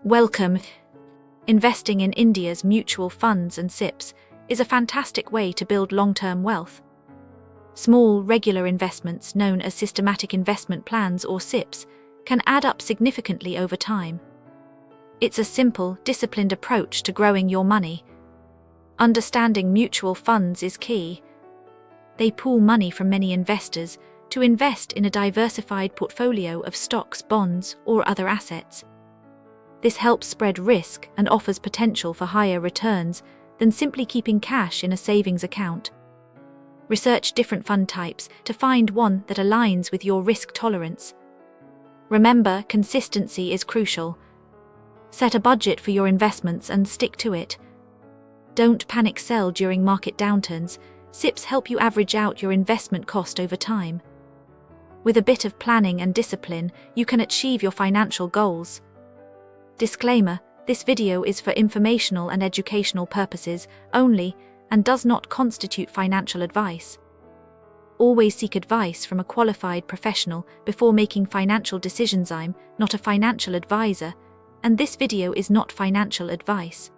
Welcome. Investing in India's mutual funds and SIPs is a fantastic way to build long-term wealth. Small, regular investments, known as systematic investment plans or SIPs, can add up significantly over time. It's a simple, disciplined approach to growing your money. Understanding mutual funds is key. They pool money from many investors to invest in a diversified portfolio of stocks, bonds, or other assets. This helps spread risk and offers potential for higher returns than simply keeping cash in a savings account. Research different fund types to find one that aligns with your risk tolerance. Remember, consistency is crucial. Set a budget for your investments and stick to it. Don't panic sell during market downturns. SIPs help you average out your investment cost over time. With a bit of planning and discipline, you can achieve your financial goals. Disclaimer: this video is for informational and educational purposes only and does not constitute financial advice. Always seek advice from a qualified professional before making financial decisions. I'm not a financial advisor, and this video is not financial advice.